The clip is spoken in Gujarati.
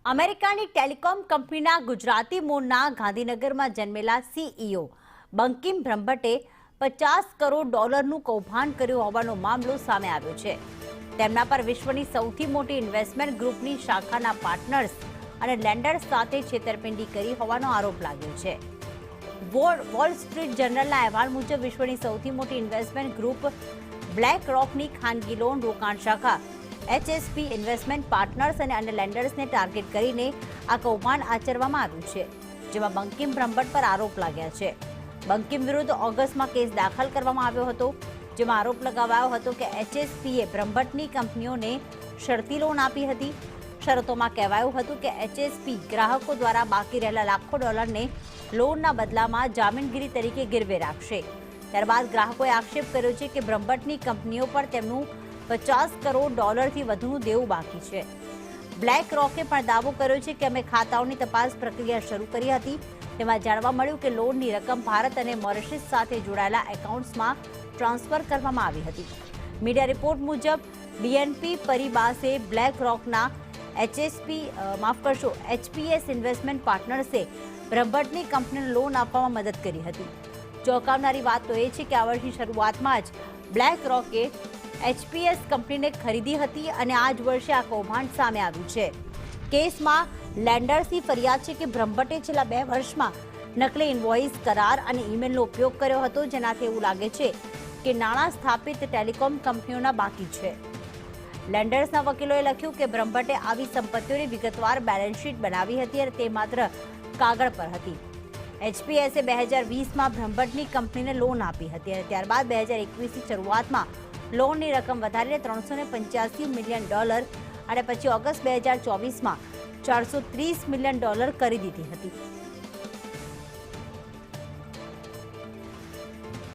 અમેરિકાની ટેલિકોમ કંપનીના ગુજરાતી મૂળના ગાંધીનગરમાં જન્મેલા સીઈઓ બંકિમ બ્રહ્મભટ્ટે $50 કરોડનું કૌભાંડ કર્યું હોવાનો મામલો સામે આવ્યો છે. તેમના પર વિશ્વની સૌથી મોટી ઇન્વેસ્ટમેન્ટ ગ્રુપની શાખાના પાર્ટનર્સ અને લેન્ડર્સ સાથે છેતરપિંડી કરી હોવાનો આરોપ લાગ્યો છે. વોલ સ્ટ્રીટ જર્નલના અહેવાલ મુજબ વિશ્વની સૌથી મોટી ઇન્વેસ્ટમેન્ટ ગ્રુપ બ્લેક રોકની ખાનગી લોન રોકાણ શાખા HSP ઇન્વેસ્ટમેન્ટ પાર્ટનર્સ અને અન્ય લેન્ડર્સને ટાર્ગેટ કરીને આ કૌભાંડ આચરવામાં આવ્યું છે, જેમાં બંકિમ બ્રહ્મભટ્ટ પર આરોપ લાગ્યા છે. બંકિમ વિરુદ્ધ ઓગસ્ટમાં કેસ દાખલ કરવામાં આવ્યો હતો, જેમાં આરોપ લગાવાયો હતો કે HSPએ બ્રહ્મભટ્ટની કંપનીઓને શરતી લોન આપી હતી. શરતોમાં કહેવાયું હતું કે HSP ગ્રાહકો દ્વારા બાકી રહેલા લાખો ડોલરને લોનના બદલામાં જામીનગીરી તરીકે ગીરવે રાખશે. ત્યારબાદ ગ્રાહકોએ આક્ષેપ કર્યો છે કે બ્રહ્મભટ્ટની કંપનીઓ પર તેમનું $50 કરોડથી વધુનું દેવું બાકી છે. બ્લેક રોકે પણ દાવો કર્યો છે કે અમે ખાતાઓની તપાસ પ્રક્રિયા શરૂ કરી હતી. તેમાં જાણવા મળ્યું કે લોનની રકમ ભારત અને મોરિશિયસ સાથે જોડાયેલા એકાઉન્ટ્સમાં ટ્રાન્સફર કરવામાં આવી હતી. મીડિયા રિપોર્ટ મુજબ BNP પરિબાસે બ્લેક રોકના HPS ઇન્વેસ્ટમેન્ટ પાર્ટનર્સે બ્રહ્મભટ્ટની કંપનીને લોન આપવામાં મદદ કરી હતી. ચોંકાવનારી વાત તો એ છે કે આ વર્ષની શરૂઆતમાં જ બ્લેક રોકે HPS કંપનીને ખરીદી હતી અને આ જ વર્ષે આ કૌભાંડ સામે આવ્યું છે. કેસમાં લેન્ડર્સની ફરિયાદ છે કે બ્રહ્મભટ્ટે છેલ્લા 2 વર્ષમાં નકલી ઇન્વોઇસ, કરાર અને ઈમેલનો ઉપયોગ કર્યો હતો, જેનાથી એવું લાગે છે કે નાણાં સ્થાપિત ટેલિકોમ કંપનીઓના બાકી છે. લેન્ડર્સના વકીલોએ લખ્યું કે બ્રહ્મભટ્ટે આવી સંપત્તિઓની વિગતવાર બેલેન્સ શીટ બનાવી હતી અને તે માત્ર કાગળ પર હતી. HPSએ 2020માં બ્રહ્મભટ્ટની કંપનીને લોન આપી હતી અને ત્યારબાદ 2021ની શરૂઆતમાં લોનની રકમ વધારીને $385 મિલિયન અને પછી ઓગસ્ટ 2024માં $430 મિલિયન કરી દીધી હતી.